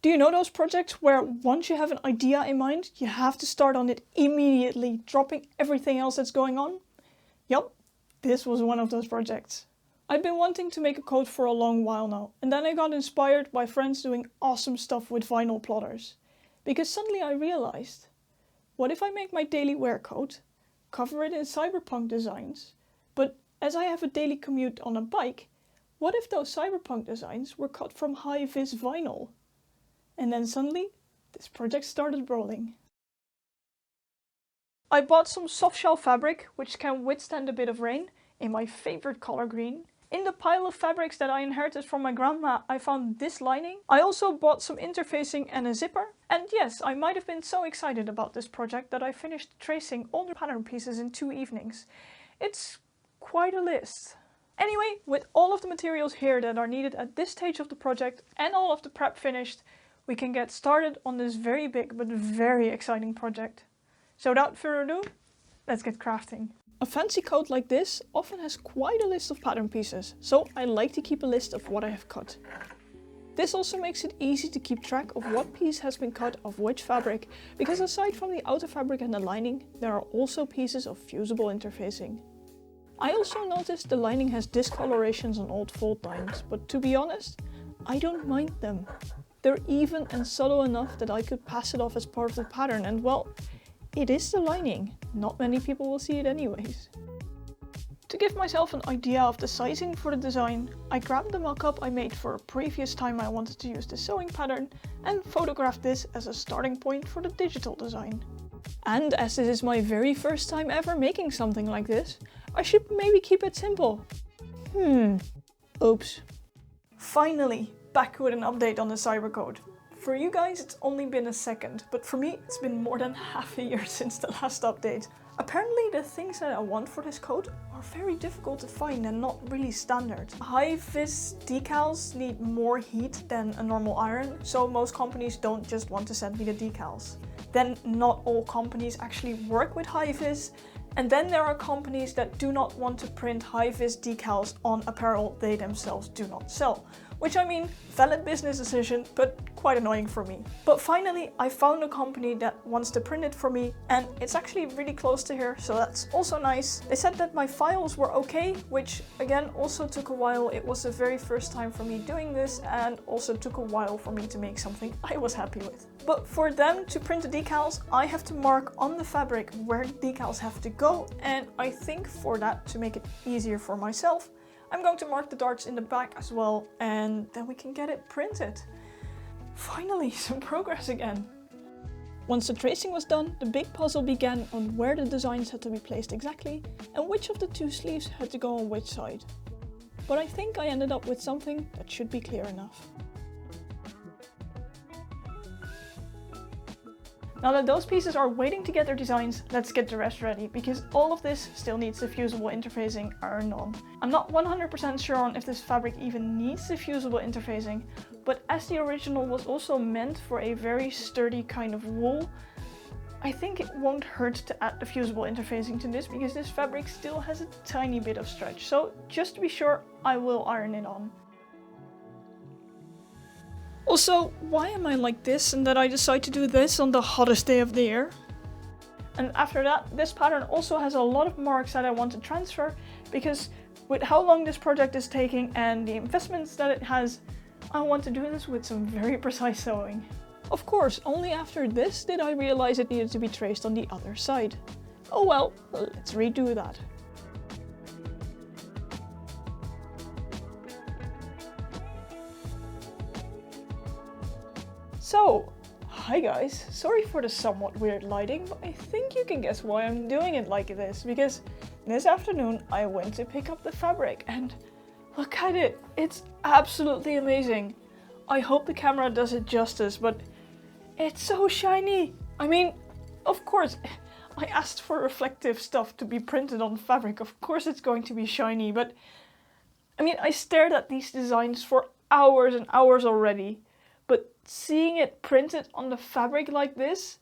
Do you know those projects where once you have an idea in mind, you have to start on it immediately, dropping everything else that's going on? Yup, this was one of those projects. I've been wanting to make a coat for a long while now, and then I got inspired by friends doing awesome stuff with vinyl plotters. Because suddenly I realized, what if I make my daily wear coat, cover it in cyberpunk designs, but as I have a daily commute on a bike, what if those cyberpunk designs were cut from hi-vis vinyl? And then suddenly, this project started rolling. I bought some soft shell fabric, which can withstand a bit of rain, in my favorite color green. In the pile of fabrics that I inherited from my grandma, I found this lining. I also bought some interfacing and a zipper. And yes, I might have been so excited about this project that I finished tracing all the pattern pieces in 2 evenings. It's quite a list. Anyway, with all of the materials here that are needed at this stage of the project and all of the prep finished, we can get started on this very big but very exciting project. So without further ado, let's get crafting. A fancy coat like this often has quite a list of pattern pieces, so I like to keep a list of what I have cut. This also makes it easy to keep track of what piece has been cut of which fabric, because aside from the outer fabric and the lining, there are also pieces of fusible interfacing. I also noticed the lining has discolorations on old fold lines, but to be honest, I don't mind them. They're even and subtle enough that I could pass it off as part of the pattern, and well, it is the lining. Not many people will see it anyways. To give myself an idea of the sizing for the design, I grabbed the mock-up I made for a previous time I wanted to use the sewing pattern and photographed this as a starting point for the digital design. And as this is my very first time ever making something like this, I should maybe keep it simple. Oops. Finally, back with an update on the cybercode. For you guys it's only been a second, but for me it's been more than half a year since the last update. Apparently the things that I want for this coat are very difficult to find and not really standard. High-vis decals need more heat than a normal iron, so most companies don't just want to send me the decals. Then not all companies actually work with high-vis, and then there are companies that do not want to print high-vis decals on apparel they themselves do not sell. Which I mean, valid business decision, but quite annoying for me. But finally, I found a company that wants to print it for me, and it's actually really close to here, so that's also nice. They said that my files were okay, which again also took a while. It was the very first time for me doing this, and also took a while for me to make something I was happy with. But for them to print the decals, I have to mark on the fabric where the decals have to go, and I think for that, to make it easier for myself, I'm going to mark the darts in the back as well, and then we can get it printed. Finally, some progress again. Once the tracing was done, the big puzzle began on where the designs had to be placed exactly, and which of the 2 sleeves had to go on which side. But I think I ended up with something that should be clear enough. Now that those pieces are waiting to get their designs, let's get the rest ready, because all of this still needs the fusible interfacing ironed on. I'm not 100% sure on if this fabric even needs the fusible interfacing, but as the original was also meant for a very sturdy kind of wool, I think it won't hurt to add the fusible interfacing to this, because this fabric still has a tiny bit of stretch, so just to be sure, I will iron it on. Also, why am I like this and that I decide to do this on the hottest day of the year? And after that, this pattern also has a lot of marks that I want to transfer, because with how long this project is taking and the investments that it has, I want to do this with some very precise sewing. Of course, only after this did I realize it needed to be traced on the other side. Oh well, let's redo that. So, hi guys, sorry for the somewhat weird lighting, but I think you can guess why I'm doing it like this, because this afternoon I went to pick up the fabric and look at it, it's absolutely amazing. I hope the camera does it justice, but it's so shiny. I mean, of course, I asked for reflective stuff to be printed on fabric, of course it's going to be shiny, but I mean, I stared at these designs for hours and hours already. But seeing it printed on the fabric like this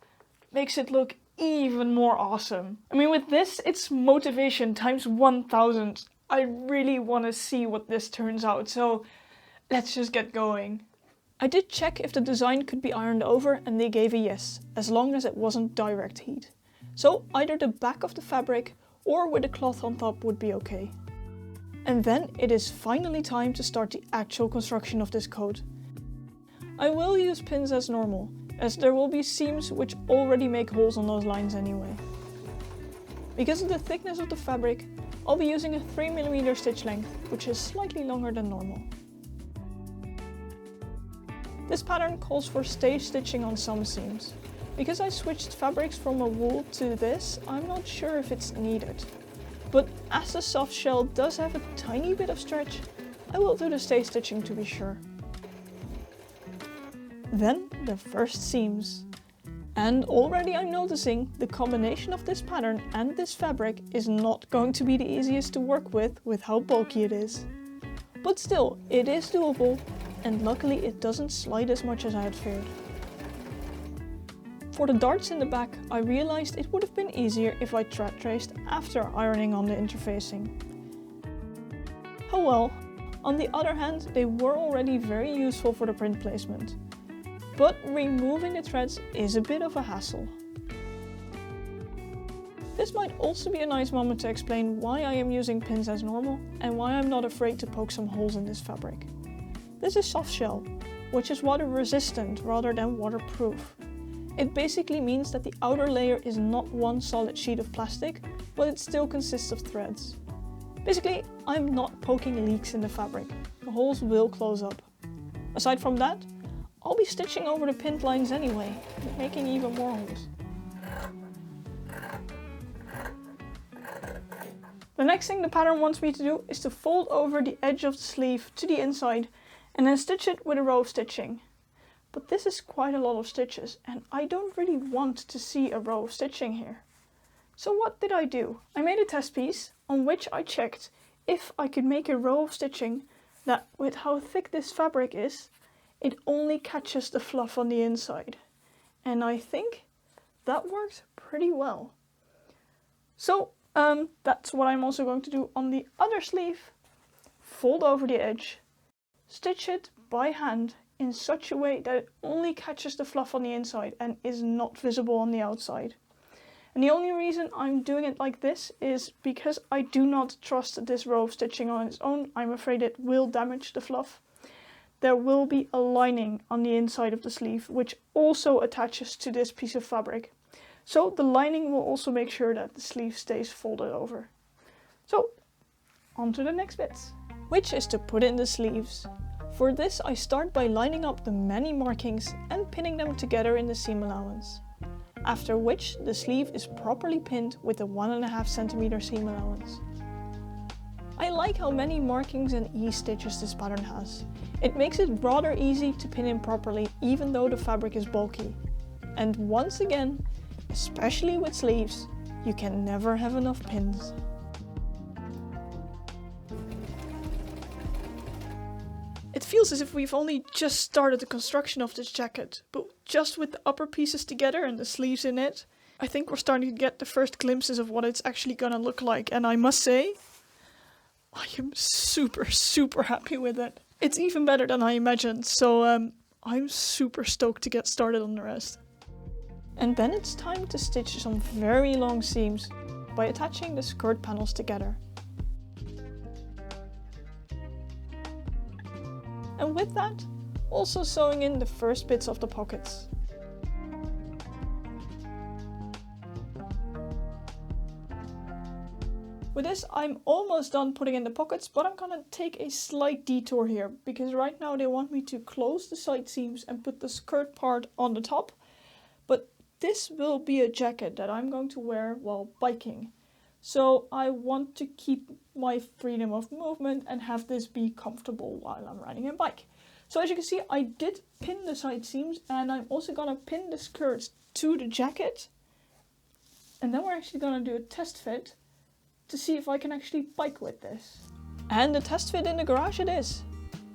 makes it look even more awesome. I mean, with this, it's motivation times 1000. I really want to see what this turns out, so let's just get going. I did check if the design could be ironed over and they gave a yes, as long as it wasn't direct heat. So either the back of the fabric or with a cloth on top would be okay. And then it is finally time to start the actual construction of this coat. I will use pins as normal, as there will be seams which already make holes on those lines anyway. Because of the thickness of the fabric, I'll be using a 3mm stitch length, which is slightly longer than normal. This pattern calls for stay stitching on some seams. Because I switched fabrics from a wool to this, I'm not sure if it's needed. But as the soft shell does have a tiny bit of stretch, I will do the stay stitching to be sure. Then the first seams. And already I'm noticing the combination of this pattern and this fabric is not going to be the easiest to work with how bulky it is. But still, it is doable, and luckily it doesn't slide as much as I had feared. For the darts in the back, I realized it would have been easier if I thread traced after ironing on the interfacing. Oh well, on the other hand, they were already very useful for the print placement. But removing the threads is a bit of a hassle. This might also be a nice moment to explain why I am using pins as normal and why I'm not afraid to poke some holes in this fabric. This is soft shell, which is water resistant rather than waterproof. It basically means that the outer layer is not one solid sheet of plastic, but it still consists of threads. Basically, I'm not poking leaks in the fabric. The holes will close up. Aside from that, I'll be stitching over the pinned lines anyway, making even more holes. The next thing the pattern wants me to do is to fold over the edge of the sleeve to the inside and then stitch it with a row of stitching. But this is quite a lot of stitches and I don't really want to see a row of stitching here. So what did I do? I made a test piece on which I checked if I could make a row of stitching that, with how thick this fabric is, it only catches the fluff on the inside. And I think that worked pretty well. So that's what I'm also going to do on the other sleeve. Fold over the edge, stitch it by hand in such a way that it only catches the fluff on the inside and is not visible on the outside. And the only reason I'm doing it like this is because I do not trust this row of stitching on its own. I'm afraid it will damage the fluff. There will be a lining on the inside of the sleeve which also attaches to this piece of fabric. So the lining will also make sure that the sleeve stays folded over. So on to the next bits, which is to put in the sleeves. For this I start by lining up the many markings and pinning them together in the seam allowance. After which the sleeve is properly pinned with a 1.5 cm seam allowance. I like how many markings and E-stitches this pattern has. It makes it rather easy to pin in properly even though the fabric is bulky. And once again, especially with sleeves, you can never have enough pins. It feels as if we've only just started the construction of this jacket, but just with the upper pieces together and the sleeves in it, I think we're starting to get the first glimpses of what it's actually gonna look like, and I must say, I am super happy with it. It's even better than I imagined, so I'm super stoked to get started on the rest. And then it's time to stitch some very long seams by attaching the skirt panels together. And with that, also sewing in the first bits of the pockets. With this, I'm almost done putting in the pockets, but I'm gonna take a slight detour here, because right now they want me to close the side seams and put the skirt part on the top. But this will be a jacket that I'm going to wear while biking. So I want to keep my freedom of movement and have this be comfortable while I'm riding a bike. So as you can see, I did pin the side seams, and I'm also gonna pin the skirts to the jacket. And then we're actually gonna do a test fit to see if I can actually bike with this. And the test fit in the garage it is.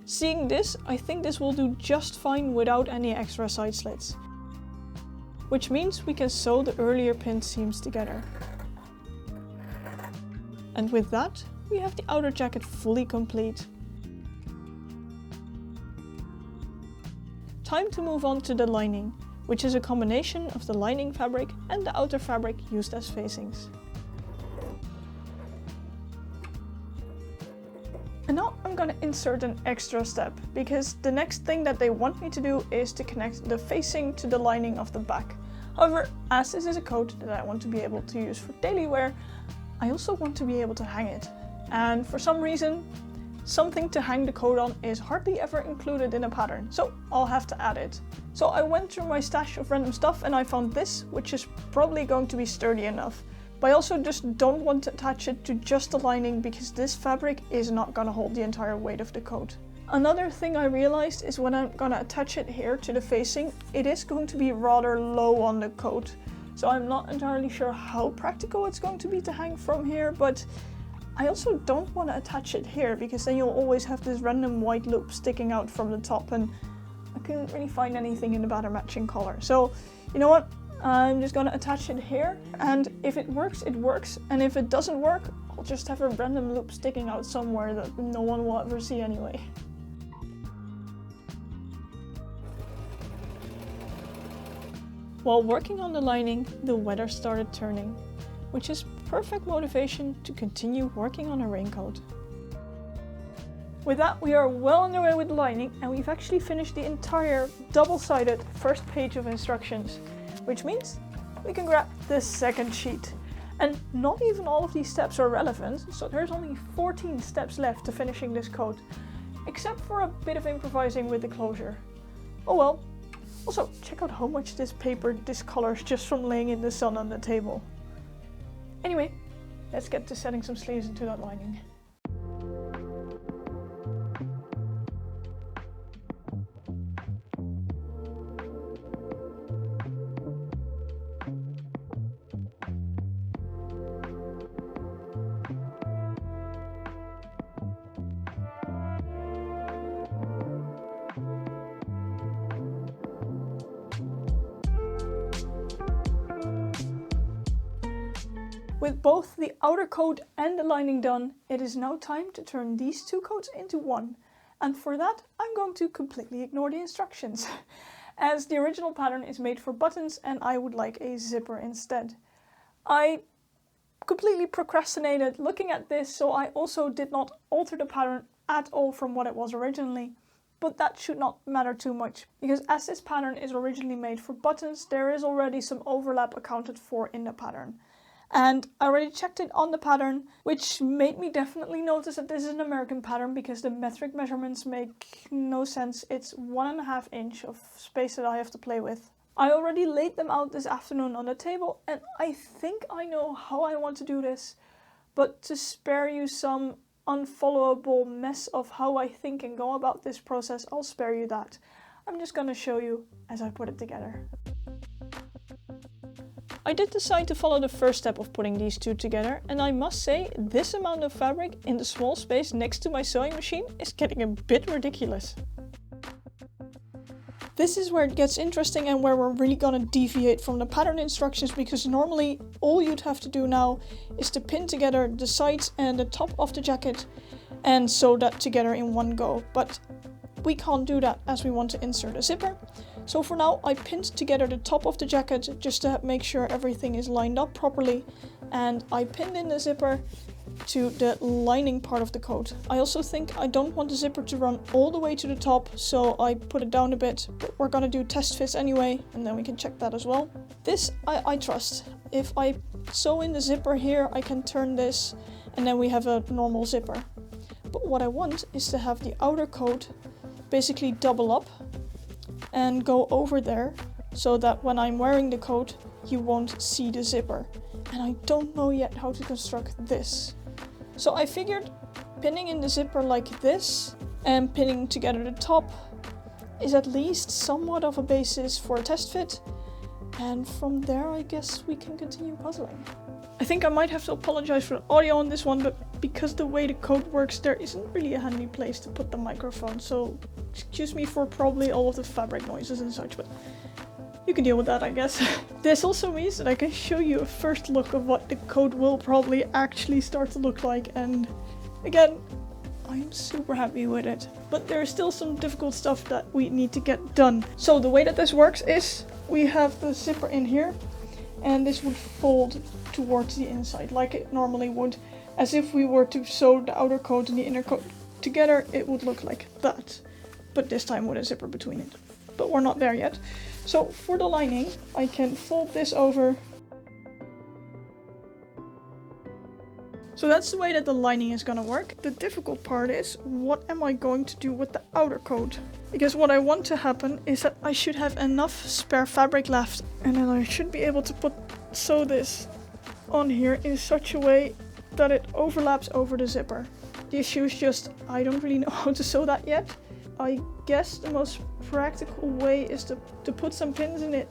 Seeing this, I think this will do just fine without any extra side slits. Which means we can sew the earlier pinned seams together. And with that, we have the outer jacket fully complete. time to move on to the lining, which is a combination of the lining fabric and the outer fabric used as facings. And now I'm gonna insert an extra step, because the next thing that they want me to do is to connect the facing to the lining of the back. However, as this is a coat that I want to be able to use for daily wear, I also want to be able to hang it. And for some reason, something to hang the coat on is hardly ever included in a pattern, so I'll have to add it. So I went through my stash of random stuff and I found this, which is probably going to be sturdy enough. But I also just don't want to attach it to just the lining, because this fabric is not gonna hold the entire weight of the coat. Another thing I realized is when I'm gonna attach it here to the facing, it is going to be rather low on the coat. So I'm not entirely sure how practical it's going to be to hang from here, but I also don't want to attach it here, because then you'll always have this random white loop sticking out from the top, and I couldn't really find anything in the pattern matching color. So you know what? I'm just gonna attach it here, and if it works, it works, and if it doesn't work, I'll just have a random loop sticking out somewhere that no one will ever see anyway. While working on the lining, the weather started turning, which is perfect motivation to continue working on a raincoat. With that, we are well on the way with the lining, and we've actually finished the entire double-sided first page of instructions, which means we can grab the second sheet. And not even all of these steps are relevant, so there's only 14 steps left to finishing this coat, except for a bit of improvising with the closure. Oh well. Also, check out how much this paper discolors just from laying in the sun on the table. Anyway, let's get to setting some sleeves into that lining. With both the outer coat and the lining done, it is now time to turn these two coats into one. And for that, I'm going to completely ignore the instructions, as the original pattern is made for buttons and I would like a zipper instead. I completely procrastinated looking at this, so I also did not alter the pattern at all from what it was originally. But that should not matter too much, because as this pattern is originally made for buttons, there is already some overlap accounted for in the pattern. And I already checked it on the pattern, which made me definitely notice that this is an American pattern, because the metric measurements make no sense. It's 1.5 inch of space that I have to play with. I already laid them out this afternoon on the table, and I think I know how I want to do this. But to spare you some unfollowable mess of how I think and go about this process, I'll spare you that. I'm just gonna show you as I put it together. I did decide to follow the first step of putting these two together, and I must say, this amount of fabric in the small space next to my sewing machine is getting a bit ridiculous. This is where it gets interesting and where we're really gonna deviate from the pattern instructions, because normally all you'd have to do now is to pin together the sides and the top of the jacket and sew that together in one go. But we can't do that as we want to insert a zipper. So for now I pinned together the top of the jacket just to make sure everything is lined up properly, and I pinned in the zipper to the lining part of the coat. I also think I don't want the zipper to run all the way to the top, so I put it down a bit, but we're gonna do test fits anyway, and then we can check that as well. This I trust. If I sew in the zipper here, I can turn this and then we have a normal zipper. But what I want is to have the outer coat basically double up and go over there, so that when I'm wearing the coat you won't see the zipper. And I don't know yet how to construct this. So I figured pinning in the zipper like this and pinning together the top is at least somewhat of a basis for a test fit, and from there I guess we can continue puzzling. I think I might have to apologize for the audio on this one, but because the way the coat works, there isn't really a handy place to put the microphone, so excuse me for probably all of the fabric noises and such, but you can deal with that, I guess. This also means that I can show you a first look of what the coat will probably actually start to look like, and again, I'm super happy with it. But there's still some difficult stuff that we need to get done. So the way that this works is we have the zipper in here, and this would fold towards the inside like it normally would. As if we were to sew the outer coat and the inner coat together, it would look like that. But this time with a zipper between it. But we're not there yet. So for the lining, I can fold this over. So that's the way that the lining is gonna work. The difficult part is, what am I going to do with the outer coat? Because what I want to happen is that I should have enough spare fabric left, and then I should be able to sew this on here in such a way that it overlaps over the zipper. The issue is just, I don't really know how to sew that yet. I guess the most practical way is to put some pins in it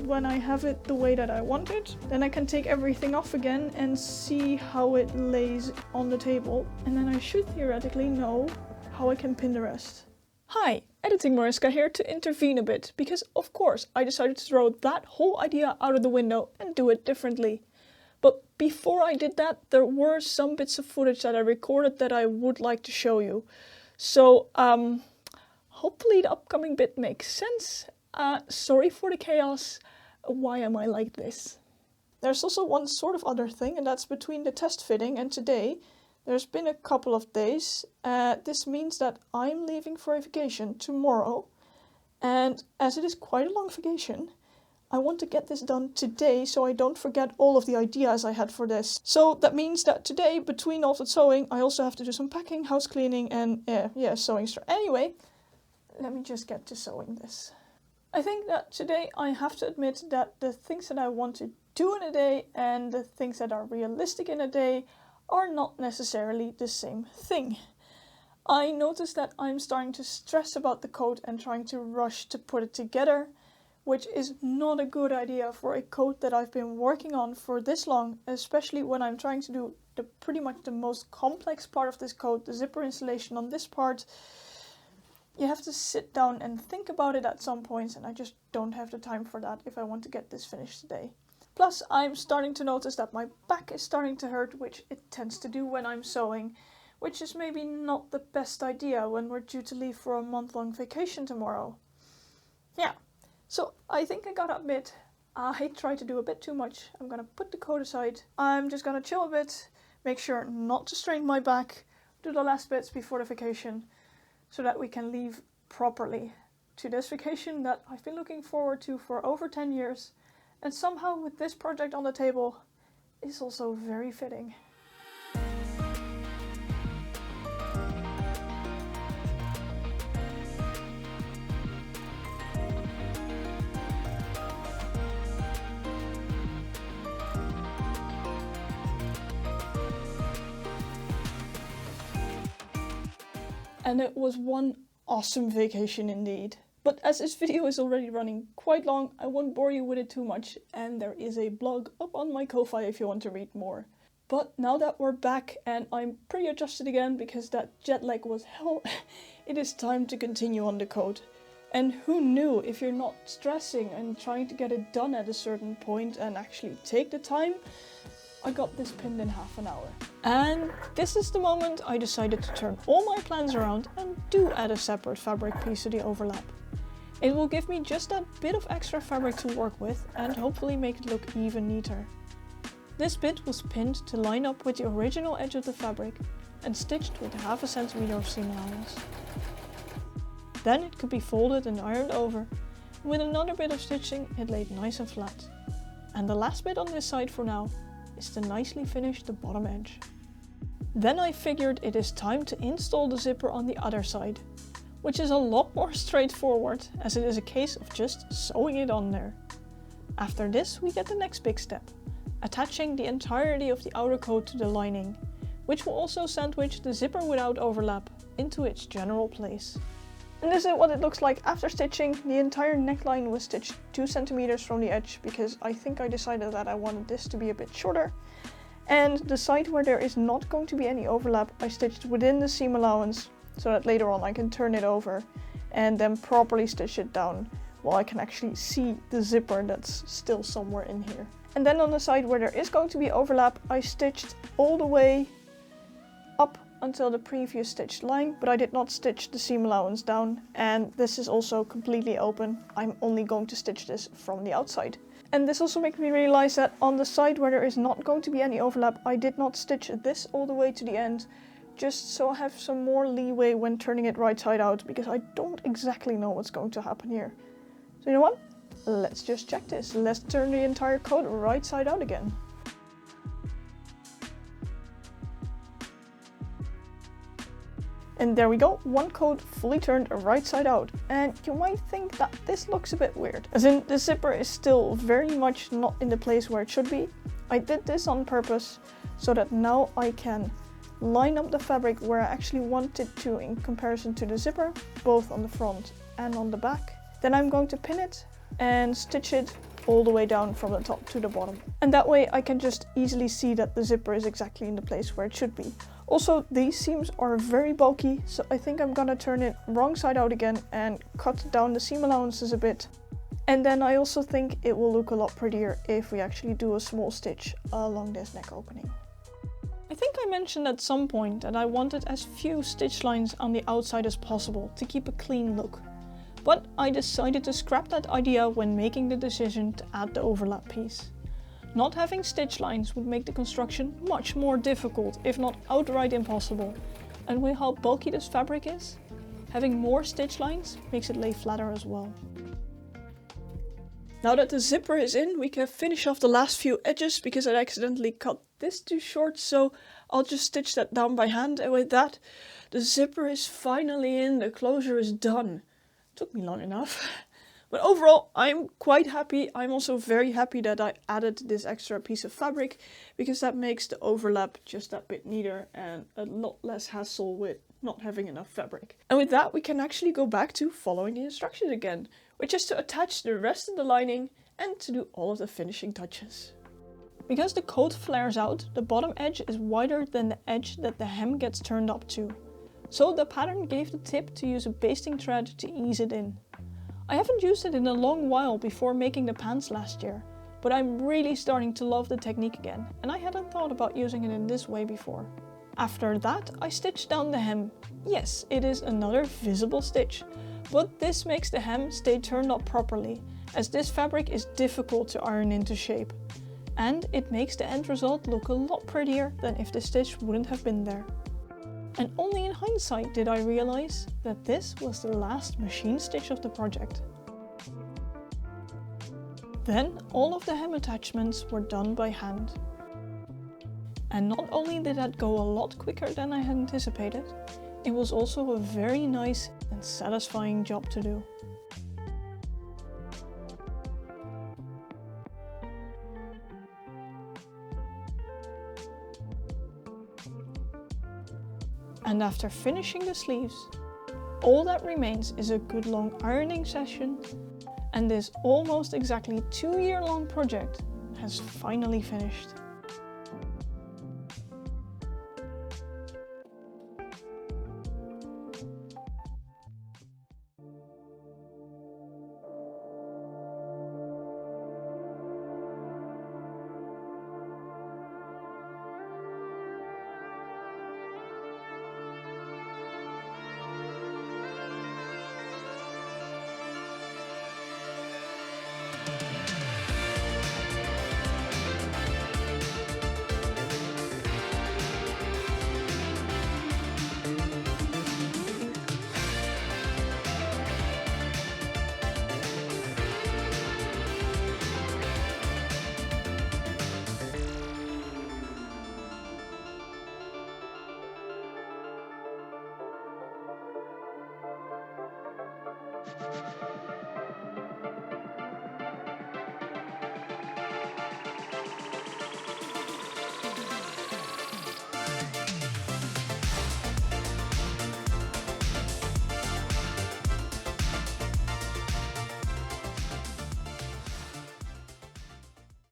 when I have it the way that I want it. Then I can take everything off again and see how it lays on the table. And then I should theoretically know how I can pin the rest. Hi, Editing Mariska here to intervene a bit, because of course I decided to throw that whole idea out of the window and do it differently. But before I did that, there were some bits of footage that I recorded that I would like to show you. So, hopefully the upcoming bit makes sense. Sorry for the chaos. Why am I like this? There's also one sort of other thing, and that's between the test fitting and today. There's been a couple of days. This means that I'm leaving for a vacation tomorrow. And as it is quite a long vacation, I want to get this done today so I don't forget all of the ideas I had for this. So that means that today, between all the sewing, I also have to do some packing, house cleaning, and sewing stuff. Anyway, let me just get to sewing this. I think that today I have to admit that the things that I want to do in a day and the things that are realistic in a day are not necessarily the same thing. I noticed that I'm starting to stress about the coat and trying to rush to put it together, which is not a good idea for a coat that I've been working on for this long, especially when I'm trying to do pretty much the most complex part of this coat, the zipper installation on this part. You have to sit down and think about it at some points, and I just don't have the time for that if I want to get this finished today. Plus, I'm starting to notice that my back is starting to hurt, which it tends to do when I'm sewing, which is maybe not the best idea when we're due to leave for a month-long vacation tomorrow. Yeah, so I think I gotta admit, I tried to do a bit too much. I'm gonna put the coat aside. I'm just gonna chill a bit, make sure not to strain my back, do the last bits before the vacation, so that we can leave properly to this vacation that I've been looking forward to for over 10 years. And somehow with this project on the table is also very fitting. And it was one awesome vacation indeed. But as this video is already running quite long, I won't bore you with it too much, and there is a blog up on my Ko-Fi if you want to read more. But now that we're back and I'm pretty adjusted again because that jet lag was hell, it is time to continue on the coat. And who knew, if you're not stressing and trying to get it done at a certain point and actually take the time, I got this pinned in half an hour. And this is the moment I decided to turn all my plans around and do add a separate fabric piece to the overlap. It will give me just that bit of extra fabric to work with and hopefully make it look even neater. This bit was pinned to line up with the original edge of the fabric and stitched with 1/2 centimeter of seam allowance. Then it could be folded and ironed over. With another bit of stitching, it laid nice and flat. And the last bit on this side for now is to nicely finish the bottom edge. Then I figured it is time to install the zipper on the other side, which is a lot more straightforward as it is a case of just sewing it on there. After this we get the next big step, attaching the entirety of the outer coat to the lining, which will also sandwich the zipper without overlap into its general place. And this is what it looks like after stitching. The entire neckline was stitched 2 centimeters from the edge because I think I decided that I wanted this to be a bit shorter. And the side where there is not going to be any overlap, I stitched within the seam allowance so that later on I can turn it over and then properly stitch it down while I can actually see the zipper that's still somewhere in here. And then on the side where there is going to be overlap, I stitched all the way up until the previous stitched line, but I did not stitch the seam allowance down, and this is also completely open. I'm only going to stitch this from the outside. And this also makes me realize that on the side where there is not going to be any overlap, I did not stitch this all the way to the end, just so I have some more leeway when turning it right side out, because I don't exactly know what's going to happen here. So you know what? Let's just check this. Let's turn the entire coat right side out again. And there we go, one coat fully turned right side out. And you might think that this looks a bit weird, as in the zipper is still very much not in the place where it should be. I did this on purpose so that now I can line up the fabric where I actually want it to in comparison to the zipper, both on the front and on the back. Then I'm going to pin it and stitch it all the way down from the top to the bottom. And that way I can just easily see that the zipper is exactly in the place where it should be. Also, these seams are very bulky, so I think I'm gonna turn it wrong side out again and cut down the seam allowances a bit. And then I also think it will look a lot prettier if we actually do a small stitch along this neck opening. I think I mentioned at some point that I wanted as few stitch lines on the outside as possible to keep a clean look. But I decided to scrap that idea when making the decision to add the overlap piece. Not having stitch lines would make the construction much more difficult, if not outright impossible. And with how bulky this fabric is, having more stitch lines makes it lay flatter as well. Now that the zipper is in, we can finish off the last few edges because I accidentally cut this too short, so I'll just stitch that down by hand, and with that, the zipper is finally in, the closure is done. Took me long enough. But overall, I'm quite happy. I'm also very happy that I added this extra piece of fabric, because that makes the overlap just that bit neater and a lot less hassle with not having enough fabric. And with that, we can actually go back to following the instructions again, which is to attach the rest of the lining and to do all of the finishing touches. Because the coat flares out, the bottom edge is wider than the edge that the hem gets turned up to. So the pattern gave the tip to use a basting thread to ease it in. I haven't used it in a long while before making the pants last year, but I'm really starting to love the technique again, and I hadn't thought about using it in this way before. After that, I stitched down the hem. Yes, it is another visible stitch, but this makes the hem stay turned up properly, as this fabric is difficult to iron into shape. And it makes the end result look a lot prettier than if the stitch wouldn't have been there. And only in hindsight did I realize that this was the last machine stitch of the project. Then all of the hem attachments were done by hand. And not only did that go a lot quicker than I had anticipated, it was also a very nice and satisfying job to do. And after finishing the sleeves, all that remains is a good long ironing session, and this almost exactly 2-year-long project has finally finished.